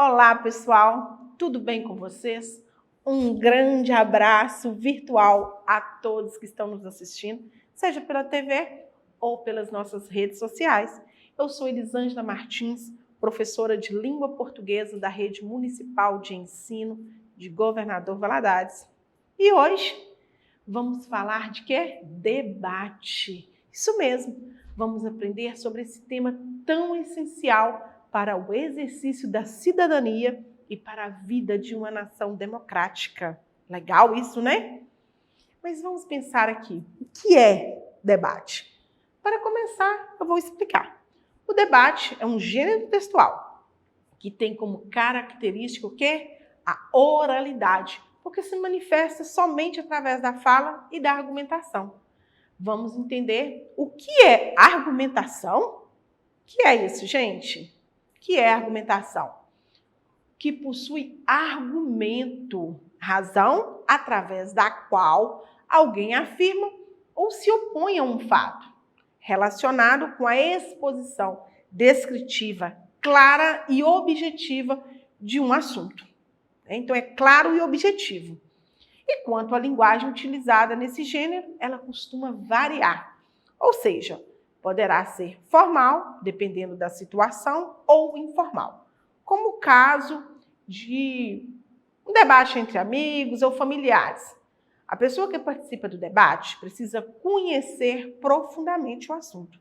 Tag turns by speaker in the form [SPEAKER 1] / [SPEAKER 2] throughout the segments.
[SPEAKER 1] Olá, pessoal, tudo bem com vocês? Um grande abraço virtual a todos que estão nos assistindo, seja pela TV ou pelas nossas redes sociais. Eu sou Elisângela Martins, professora de língua portuguesa da Rede Municipal de Ensino de Governador Valadares. E hoje vamos falar de quê? Debate. Isso mesmo, vamos aprender sobre esse tema tão essencial para o exercício da cidadania e para a vida de uma nação democrática. Legal isso, né? Mas vamos pensar aqui, o que é debate? Para começar, eu vou explicar. O debate é um gênero textual que tem como característica o quê? A oralidade, porque se manifesta somente através da fala e da argumentação. Vamos entender o que é argumentação? O que é isso, gente? O que é argumentação? Que possui argumento, razão através da qual alguém afirma ou se opõe a um fato, relacionado com a exposição descritiva, clara e objetiva de um assunto. Então, é claro e objetivo. E quanto à linguagem utilizada nesse gênero, ela costuma variar. Ou seja, poderá ser formal, dependendo da situação, ou informal. Como o caso de um debate entre amigos ou familiares. A pessoa que participa do debate precisa conhecer profundamente o assunto.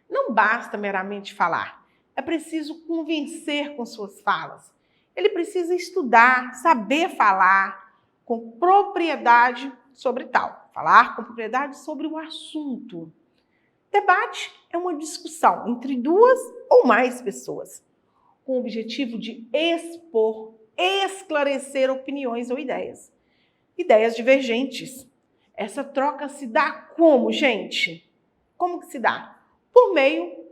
[SPEAKER 1] Não basta meramente falar, é preciso convencer com suas falas. Ele precisa estudar, saber falar com propriedade sobre tal, falar com propriedade sobre o assunto. Debate é uma discussão entre duas ou mais pessoas, com o objetivo de expor, esclarecer opiniões ou ideias. Ideias divergentes. Essa troca se dá como, gente? Como que se dá? Por meio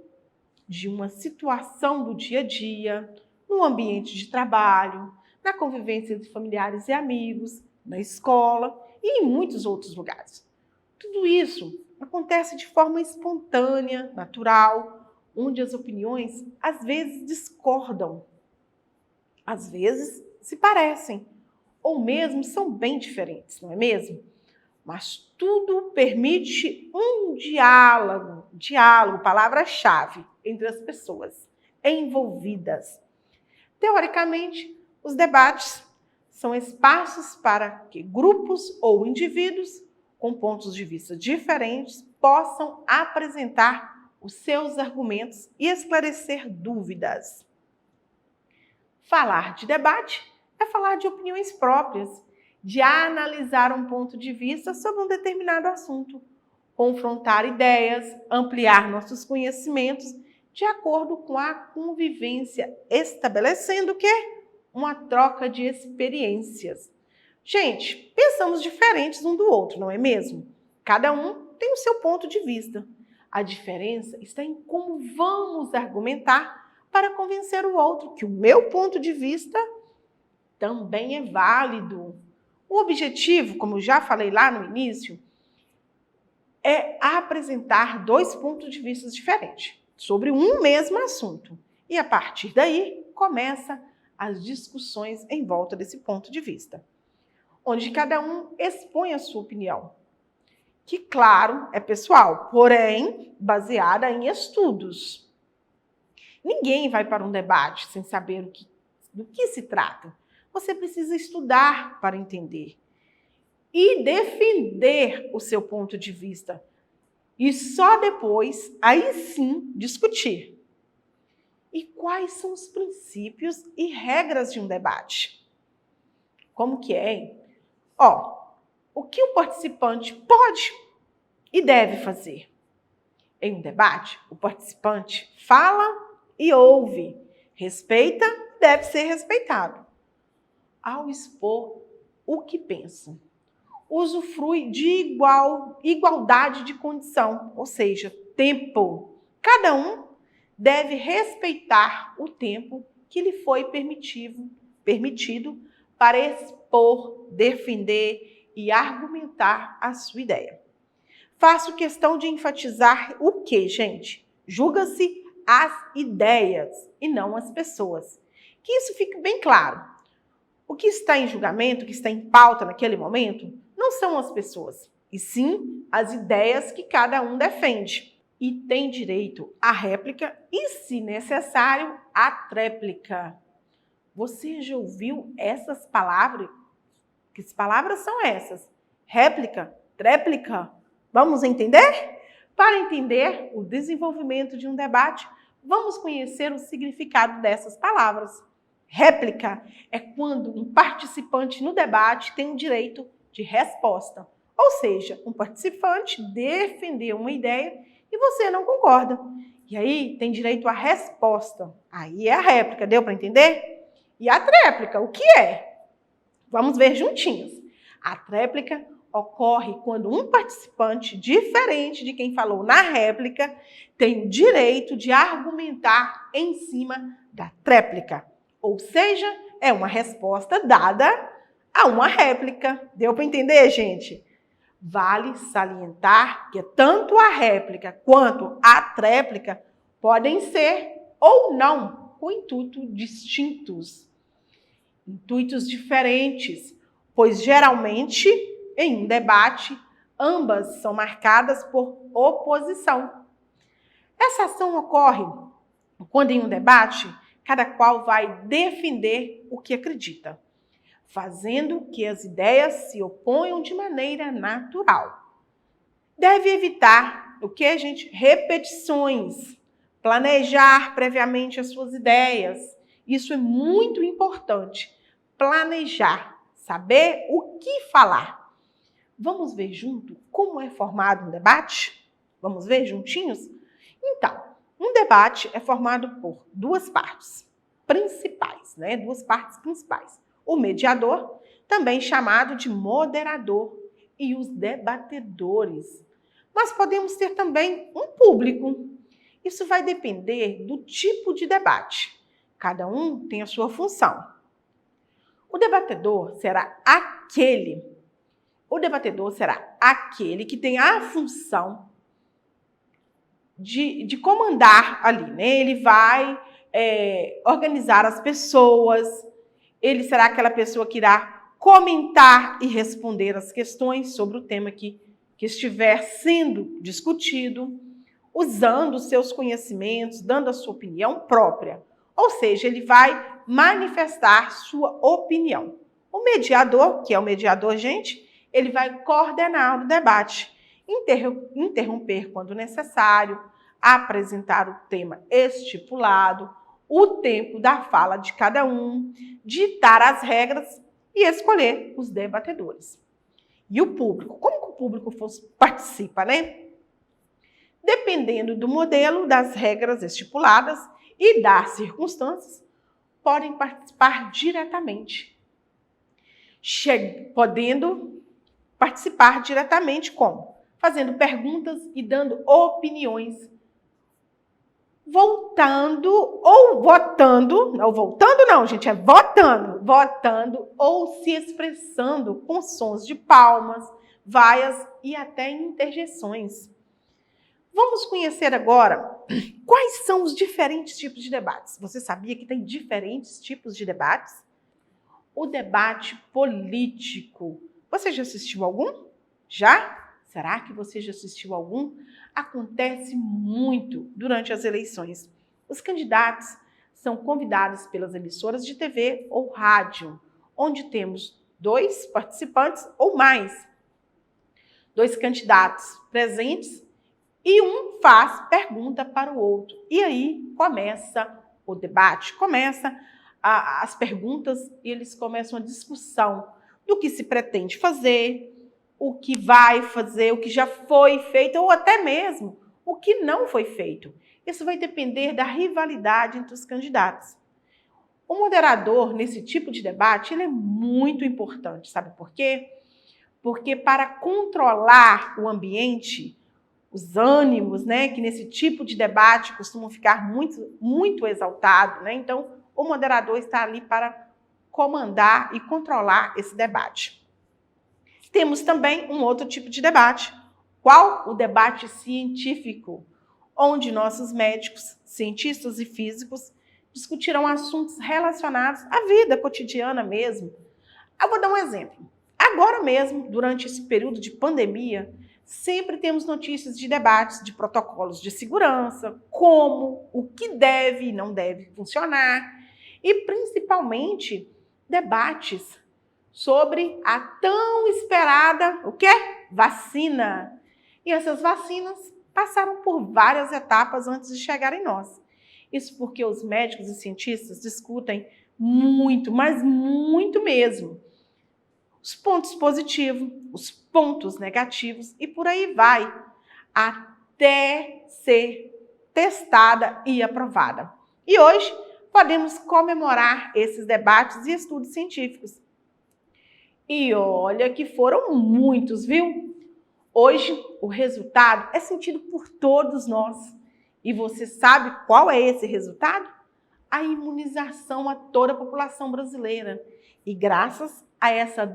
[SPEAKER 1] de uma situação do dia a dia, no ambiente de trabalho, na convivência entre familiares e amigos, na escola e em muitos outros lugares. Tudo isso acontece de forma espontânea, natural, onde as opiniões às vezes discordam, às vezes se parecem, ou mesmo são bem diferentes, não é mesmo? Mas tudo permite um diálogo, palavra-chave, entre as pessoas envolvidas. Teoricamente, os debates são espaços para que grupos ou indivíduos com pontos de vista diferentes possam apresentar os seus argumentos e esclarecer dúvidas. Falar de debate é falar de opiniões próprias, de analisar um ponto de vista sobre um determinado assunto, confrontar ideias, ampliar nossos conhecimentos de acordo com a convivência, estabelecendo o quê? Uma troca de experiências. Gente, pensamos diferentes um do outro, não é mesmo? Cada um tem o seu ponto de vista. A diferença está em como vamos argumentar para convencer o outro que o meu ponto de vista também é válido. O objetivo, como eu já falei lá no início, é apresentar dois pontos de vista diferentes sobre um mesmo assunto. E a partir daí, começa as discussões em volta desse ponto de vista, onde cada um expõe a sua opinião, que, claro, é pessoal, porém baseada em estudos. Ninguém vai para um debate sem saber do que se trata. Você precisa estudar para entender e defender o seu ponto de vista. E só depois, aí sim, discutir. E quais são os princípios e regras de um debate? Como que é? O que o participante pode e deve fazer? Em um debate, o participante fala e ouve, respeita, deve ser respeitado. Ao expor o que pensa, usufrui de igualdade de condição, ou seja, tempo. Cada um deve respeitar o tempo que lhe foi permitido para expor, defender e argumentar a sua ideia. Faço questão de enfatizar o que, gente? Julga-se as ideias e não as pessoas. Que isso fique bem claro. O que está em julgamento, o que está em pauta naquele momento, não são as pessoas, e sim as ideias que cada um defende. E tem direito à réplica e, se necessário, à tréplica. Você já ouviu essas palavras? Que palavras são essas? Réplica, tréplica. Vamos entender? Para entender o desenvolvimento de um debate, vamos conhecer o significado dessas palavras. Réplica é quando um participante no debate tem o direito de resposta. Ou seja, um participante defendeu uma ideia e você não concorda. E aí tem direito à resposta. Aí é a réplica, deu para entender? E a tréplica, o que é? Vamos ver juntinhos. A tréplica ocorre quando um participante, diferente de quem falou na réplica, tem o direito de argumentar em cima da tréplica. Ou seja, é uma resposta dada a uma réplica. Deu para entender, gente? Vale salientar que tanto a réplica quanto a tréplica podem ser ou não com intuitos distintos, intuitos diferentes, pois geralmente em um debate ambas são marcadas por oposição. Essa ação ocorre quando em um debate cada qual vai defender o que acredita, fazendo que as ideias se oponham de maneira natural. Deve evitar o que, gente? Repetições, planejar previamente as suas ideias. Isso é muito importante. Planejar, saber o que falar. Vamos ver junto como é formado um debate? Vamos ver juntinhos? Então, um debate é formado por duas partes principais, né? Duas partes principais. O mediador, também chamado de moderador, e os debatedores. Mas podemos ter também um público. Isso vai depender do tipo de debate. Cada um tem a sua função. O debatedor será aquele que tem a função de comandar ali, né? Ele vai organizar as pessoas, ele será aquela pessoa que irá comentar e responder as questões sobre o tema que estiver sendo discutido, usando os seus conhecimentos, dando a sua opinião própria. Ou seja, ele vai manifestar sua opinião. O mediador, que é o mediador, gente, ele vai coordenar o debate, interromper quando necessário, apresentar o tema estipulado, o tempo da fala de cada um, ditar as regras e escolher os debatedores. E o público? Como que o público participa, né? Dependendo do modelo, das regras estipuladas e das circunstâncias, podem participar diretamente. Podendo participar diretamente como? Fazendo perguntas e dando opiniões, votando ou se expressando com sons de palmas, vaias e até interjeições. Vamos conhecer agora quais são os diferentes tipos de debates. Você sabia que tem diferentes tipos de debates? O debate político. Você já assistiu algum? Já? Será que você já assistiu algum? Acontece muito durante as eleições. Os candidatos são convidados pelas emissoras de TV ou rádio, onde temos 2 participantes ou mais. 2 candidatos presentes e um faz pergunta para o outro. E aí começa o debate, começa as perguntas e eles começam a discussão do que se pretende fazer, o que vai fazer, o que já foi feito ou até mesmo o que não foi feito. Isso vai depender da rivalidade entre os candidatos. O moderador, nesse tipo de debate, ele é muito importante. Sabe por quê? Porque para controlar o ambiente, os ânimos, né, que nesse tipo de debate costumam ficar muito exaltados, né? Então, o moderador está ali para comandar e controlar esse debate. Temos também um outro tipo de debate. Qual? O debate científico, onde nossos médicos, cientistas e físicos discutirão assuntos relacionados à vida cotidiana mesmo. Eu vou dar um exemplo. Agora mesmo, durante esse período de pandemia, sempre temos notícias de debates de protocolos de segurança, como, o que deve e não deve funcionar, e principalmente debates sobre a tão esperada, o quê? Vacina. E essas vacinas passaram por várias etapas antes de chegar em nós. Isso porque os médicos e cientistas discutem muito, mas muito mesmo, os pontos positivos, os pontos negativos e por aí vai, até ser testada e aprovada. E hoje podemos comemorar esses debates e estudos científicos. E olha que foram muitos, viu? Hoje o resultado é sentido por todos nós. E você sabe qual é esse resultado? A imunização a toda a população brasileira. E graças a essa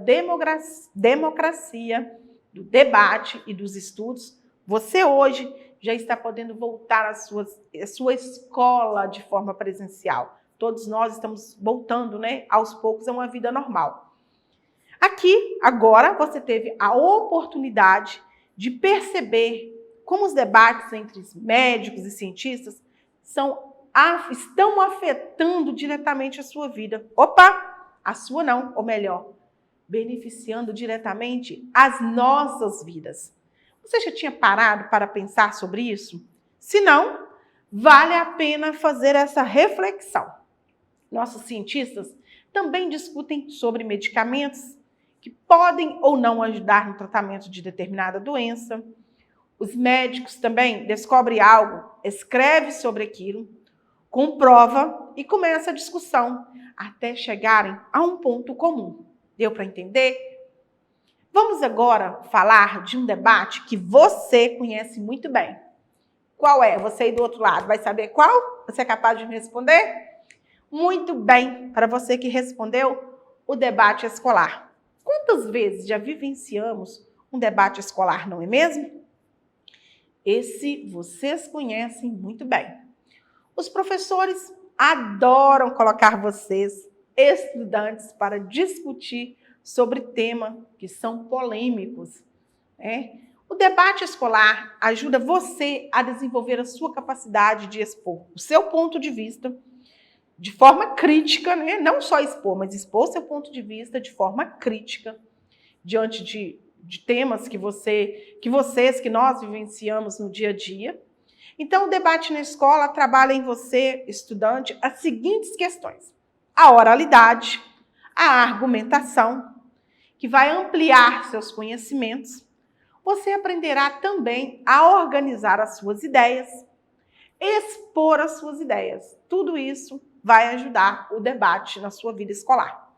[SPEAKER 1] democracia do debate e dos estudos, você hoje já está podendo voltar à sua escola de forma presencial. Todos nós estamos voltando, né, aos poucos a uma vida normal. Aqui, agora, você teve a oportunidade de perceber como os debates entre médicos e cientistas estão afetando diretamente a sua vida. Opa! A sua não, ou melhor, beneficiando diretamente as nossas vidas. Você já tinha parado para pensar sobre isso? Se não, vale a pena fazer essa reflexão. Nossos cientistas também discutem sobre medicamentos que podem ou não ajudar no tratamento de determinada doença. Os médicos também descobrem algo, escrevem sobre aquilo, comprova e começa a discussão até chegarem a um ponto comum. Deu para entender? Vamos agora falar de um debate que você conhece muito bem. Qual é? Você aí do outro lado vai saber qual? Você é capaz de me responder? Muito bem, para você que respondeu, o debate escolar. Quantas vezes já vivenciamos um debate escolar, não é mesmo? Esse vocês conhecem muito bem. Os professores adoram colocar vocês, estudantes, para discutir sobre temas que são polêmicos, né? O debate escolar ajuda você a desenvolver a sua capacidade de expor o seu ponto de vista de forma crítica, né? Não só expor, mas expor seu ponto de vista de forma crítica diante de temas que nós vivenciamos no dia a dia. Então, o debate na escola trabalha em você, estudante, as seguintes questões: a oralidade, a argumentação, que vai ampliar seus conhecimentos. Você aprenderá também a organizar as suas ideias, expor as suas ideias. Tudo isso vai ajudar o debate na sua vida escolar.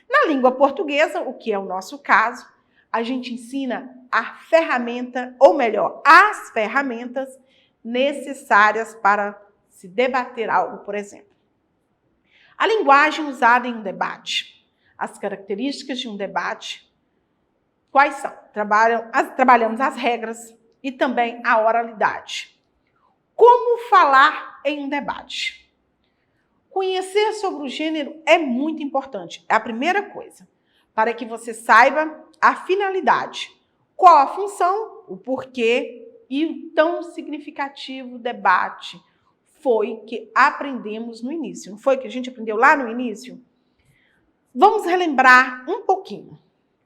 [SPEAKER 1] Na língua portuguesa, o que é o nosso caso, a gente ensina a ferramenta, ou melhor, as ferramentas necessárias para se debater algo, por exemplo. A linguagem usada em um debate, as características de um debate, quais são? Trabalhamos as regras e também a oralidade. Como falar em um debate? Conhecer sobre o gênero é muito importante, é a primeira coisa, para que você saiba a finalidade, qual a função, o porquê e o tão significativo debate foi que aprendemos no início. Não foi que a gente aprendeu lá no início? Vamos relembrar um pouquinho.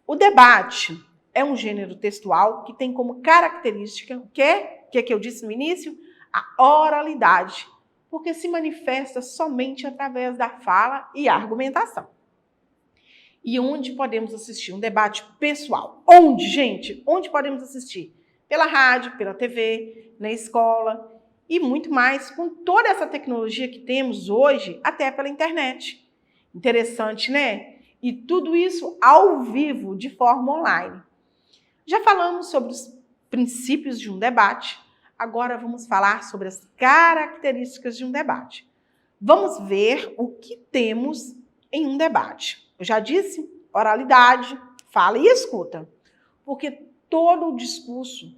[SPEAKER 1] O debate é um gênero textual que tem como característica o que eu disse no início? A oralidade, porque se manifesta somente através da fala e argumentação. E onde podemos assistir um debate pessoal? Onde, gente? Onde podemos assistir? Pela rádio, pela TV, na escola e muito mais, com toda essa tecnologia que temos hoje, até pela internet. Interessante, né? E tudo isso ao vivo, de forma online. Já falamos sobre os princípios de um debate, agora vamos falar sobre as características de um debate. Vamos ver o que temos em um debate. Eu já disse, oralidade, fala e escuta, porque todo o discurso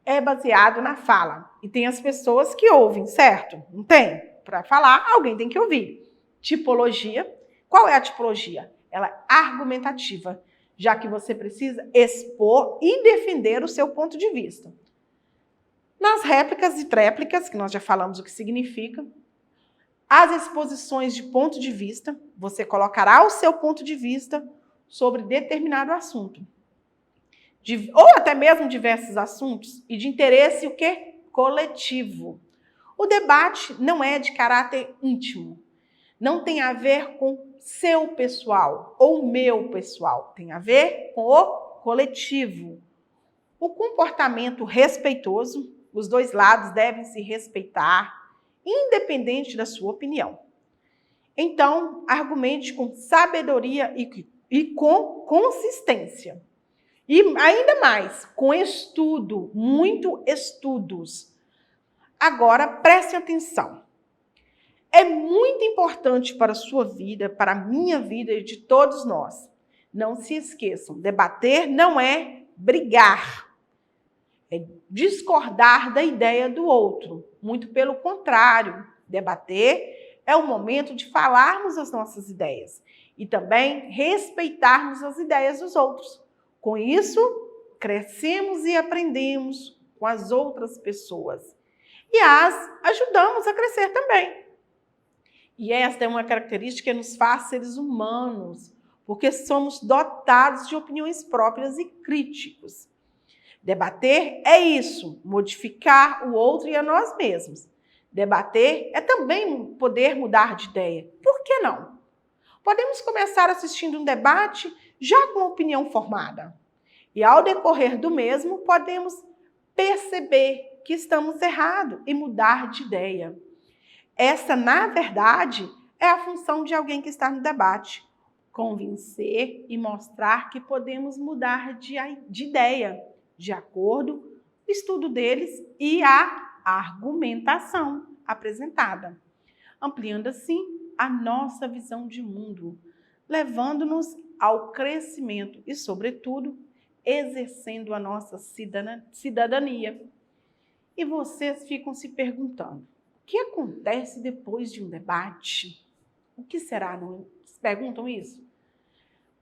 [SPEAKER 1] é baseado na fala. E tem as pessoas que ouvem, certo? Não tem? para falar, alguém tem que ouvir. Tipologia. Qual é a tipologia? Ela é argumentativa, já que você precisa expor e defender o seu ponto de vista. Nas réplicas e tréplicas, que nós já falamos o que significa, as exposições de ponto de vista, você colocará o seu ponto de vista sobre determinado assunto. Ou até mesmo diversos assuntos, e de interesse o quê? Coletivo. O debate não é de caráter íntimo, não tem a ver com seu pessoal ou meu pessoal, tem a ver com o coletivo. O comportamento respeitoso, os dois lados devem se respeitar, independente da sua opinião. Então, argumente com sabedoria e com consistência. E ainda mais, com estudo, muito estudos. Agora, preste atenção. É muito importante para a sua vida, para a minha vida e de todos nós. Não se esqueçam, debater não é brigar. É discordar da ideia do outro. Muito pelo contrário, debater é o momento de falarmos as nossas ideias e também respeitarmos as ideias dos outros. Com isso, crescemos e aprendemos com as outras pessoas e as ajudamos a crescer também. E esta é uma característica que nos faz seres humanos, porque somos dotados de opiniões próprias e críticos. Debater é isso, modificar o outro e a nós mesmos. Debater é também poder mudar de ideia. Por que não? Podemos começar assistindo um debate já com opinião formada. E ao decorrer do mesmo, podemos perceber que estamos errados e mudar de ideia. Essa, na verdade, é a função de alguém que está no debate. Convencer e mostrar que podemos mudar de ideia, de acordo com o estudo deles e a argumentação apresentada, ampliando assim a nossa visão de mundo, levando-nos ao crescimento e, sobretudo, exercendo a nossa cidadania. E vocês ficam se perguntando, o que acontece depois de um debate? O que será? Não perguntam isso?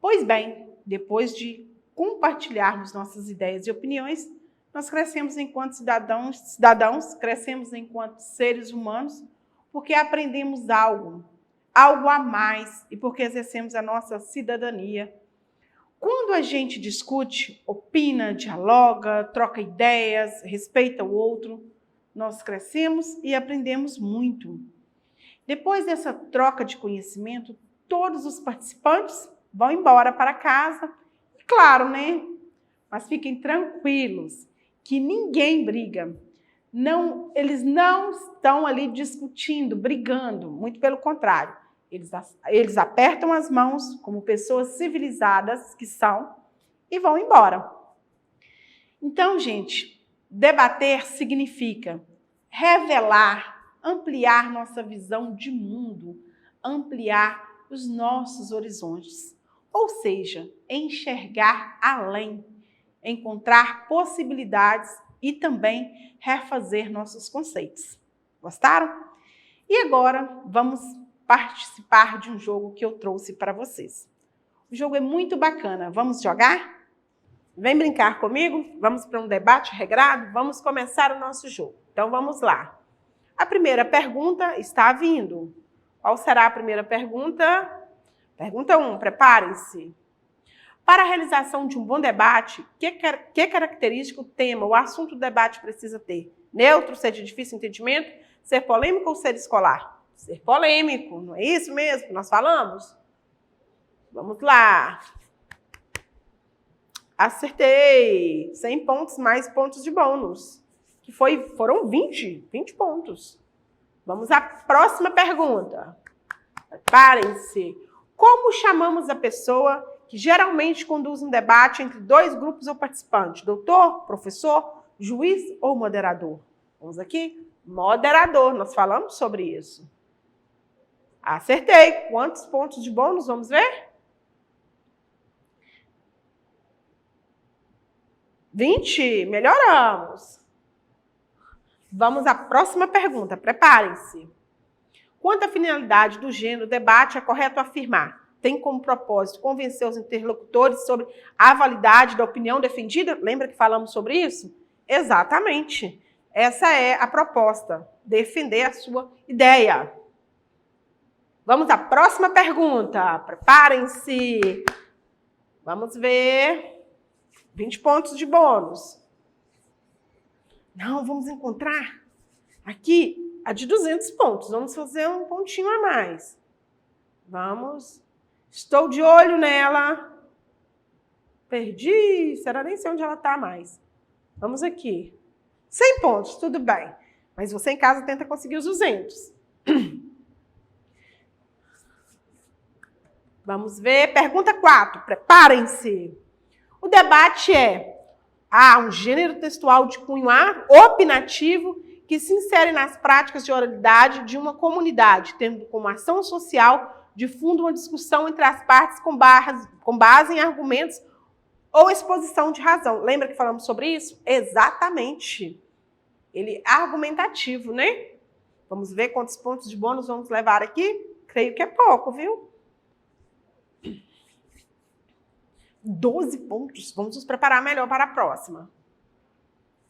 [SPEAKER 1] Pois bem, depois de compartilharmos nossas ideias e opiniões, nós crescemos enquanto cidadãos, crescemos enquanto seres humanos, porque aprendemos algo a mais e porque exercemos a nossa cidadania. Quando a gente discute, opina, dialoga, troca ideias, respeita o outro, nós crescemos e aprendemos muito. Depois dessa troca de conhecimento, todos os participantes vão embora para casa. E claro, né? Mas fiquem tranquilos, que ninguém briga. Não, eles não estão ali discutindo, brigando, muito pelo contrário. Eles apertam as mãos, como pessoas civilizadas que são, e vão embora. Então, gente, debater significa revelar, ampliar nossa visão de mundo, ampliar os nossos horizontes. Ou seja, enxergar além, encontrar possibilidades e também refazer nossos conceitos. Gostaram? E agora vamos participar de um jogo que eu trouxe para vocês. O jogo é muito bacana. Vamos jogar? Vem brincar comigo? Vamos para um debate regrado? Vamos começar o nosso jogo. Então vamos lá. A primeira pergunta está vindo. Qual será a primeira pergunta? Pergunta 1, preparem-se. Para a realização de um bom debate, que característica o tema, o assunto do debate precisa ter? Neutro, ser de difícil entendimento, ser polêmico ou ser escolar? Ser polêmico, não é isso mesmo que nós falamos? Vamos lá. Acertei. 100 pontos mais pontos de bônus, que foram 20 pontos. Vamos à próxima pergunta. Preparem-se. Como chamamos a pessoa que geralmente conduz um debate entre dois grupos ou participantes? Doutor, professor, juiz ou moderador? Vamos aqui? Moderador, nós falamos sobre isso. Acertei. Quantos pontos de bônus? Vamos ver? 20. Melhoramos. Vamos à próxima pergunta. Preparem-se. Quanto à finalidade do gênero debate, é correto afirmar: tem como propósito convencer os interlocutores sobre a validade da opinião defendida? Lembra que falamos sobre isso? Exatamente. Essa é a proposta, defender a sua ideia. Vamos à próxima pergunta. Preparem-se. Vamos ver. 20 pontos de bônus. Não, vamos encontrar aqui a de 200 pontos. Vamos fazer um pontinho a mais. Vamos. Estou de olho nela. Perdi. Será nem sei onde ela está mais. Vamos aqui. 100 pontos, tudo bem. Mas você em casa tenta conseguir os 200. Vamos ver. Pergunta 4. Preparem-se. O debate é um gênero textual de cunho opinativo que se insere nas práticas de oralidade de uma comunidade, tendo como ação social de fundo uma discussão entre as partes com base em argumentos ou exposição de razão. Lembra que falamos sobre isso? Exatamente. Ele é argumentativo, né? Vamos ver quantos pontos de bônus vamos levar aqui? Creio que é pouco, viu? 12 pontos. Vamos nos preparar melhor para a próxima.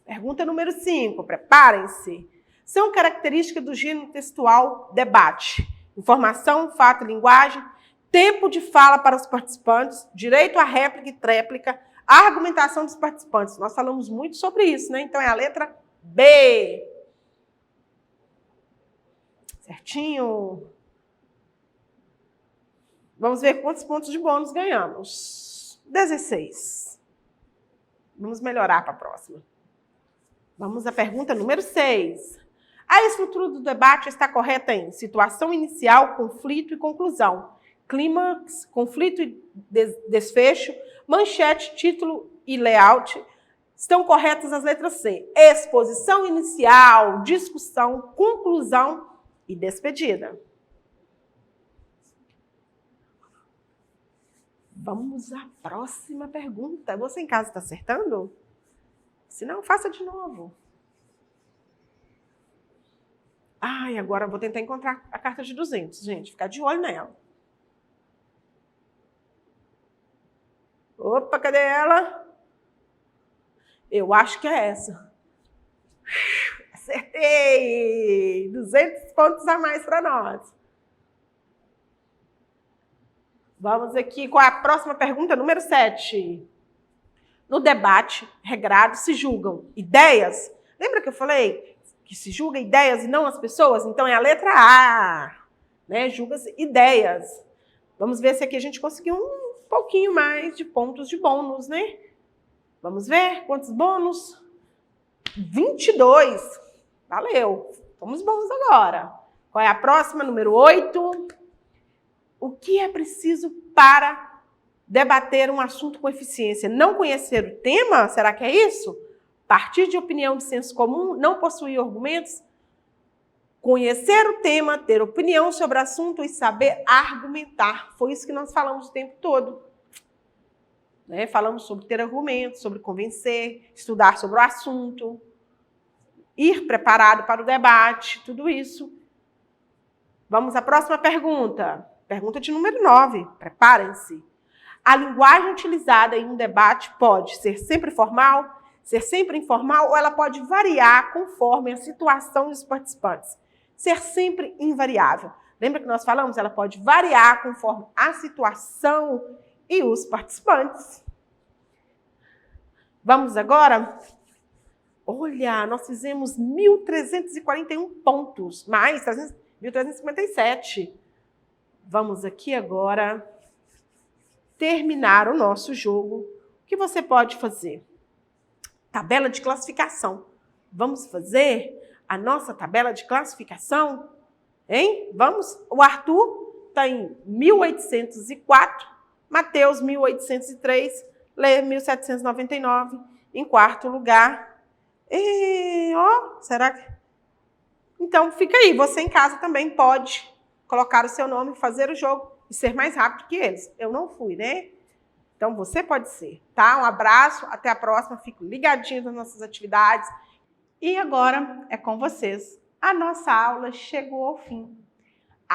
[SPEAKER 1] Pergunta número 5. Preparem-se. São características do gênero textual debate: informação, fato e linguagem, tempo de fala para os participantes, direito à réplica e tréplica, a argumentação dos participantes. Nós falamos muito sobre isso, né? Então é a letra B. Certinho? Vamos ver quantos pontos de bônus ganhamos. 16. Vamos melhorar para a próxima. Vamos à pergunta número 6. A estrutura do debate está correta em situação inicial, conflito e conclusão, clímax, conflito e desfecho, manchete, título e layout. Estão corretas as letras C. Exposição inicial, discussão, conclusão e despedida. Vamos à próxima pergunta. Você em casa está acertando? Se não, faça de novo. E agora eu vou tentar encontrar a carta de 200, gente. Ficar de olho nela. Opa, cadê ela? Eu acho que é essa. Acertei! 200 pontos a mais para nós. Vamos aqui com a próxima pergunta, número 7. No debate regrado se julgam ideias. Lembra que eu falei que se julga ideias e não as pessoas? Então é a letra A, né? Julga-se ideias. Vamos ver se aqui a gente conseguiu um pouquinho mais de pontos de bônus, né? Vamos ver quantos bônus? 22. Valeu. Vamos bons agora. Qual é a próxima? Número 8. O que é preciso para debater um assunto com eficiência? Não conhecer o tema? Será que é isso? Partir de opinião de senso comum? Não possuir argumentos? Conhecer o tema, ter opinião sobre o assunto e saber argumentar. Foi isso que nós falamos o tempo todo. Né? Falamos sobre ter argumentos, sobre convencer, estudar sobre o assunto, ir preparado para o debate, tudo isso. Vamos à próxima pergunta. Pergunta de número 9. Preparem-se. A linguagem utilizada em um debate pode ser sempre formal, ser sempre informal, ou ela pode variar conforme a situação dos participantes. Ser sempre invariável. Lembra que nós falamos? Ela pode variar conforme a situação e os participantes. Vamos agora? Olha, nós fizemos 1.341 pontos, mais 1.357. Vamos aqui agora terminar o nosso jogo. O que você pode fazer? Tabela de classificação. Vamos fazer a nossa tabela de classificação? Hein? Vamos? O Arthur está em 1804, Matheus 1803, Lê 1799, em quarto lugar. Será que... Então, fica aí. Você em casa também pode colocar o seu nome, fazer o jogo e ser mais rápido que eles. Eu não fui, né? Então, você pode ser, tá? Um abraço, até a próxima. Fico ligadinho nas nossas atividades. E agora é com vocês. A nossa aula chegou ao fim.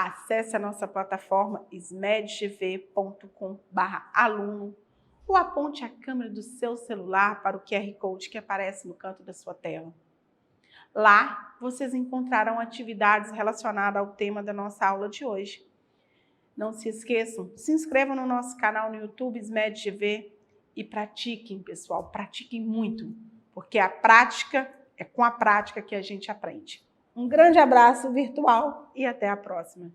[SPEAKER 1] Acesse a nossa plataforma smedtv.com/aluno ou aponte a câmera do seu celular para o QR Code que aparece no canto da sua tela. Lá, vocês encontrarão atividades relacionadas ao tema da nossa aula de hoje. Não se esqueçam, se inscrevam no nosso canal no YouTube SMED-TV e pratiquem, pessoal, pratiquem muito, porque a prática é com a prática que a gente aprende. Um grande abraço virtual e até a próxima!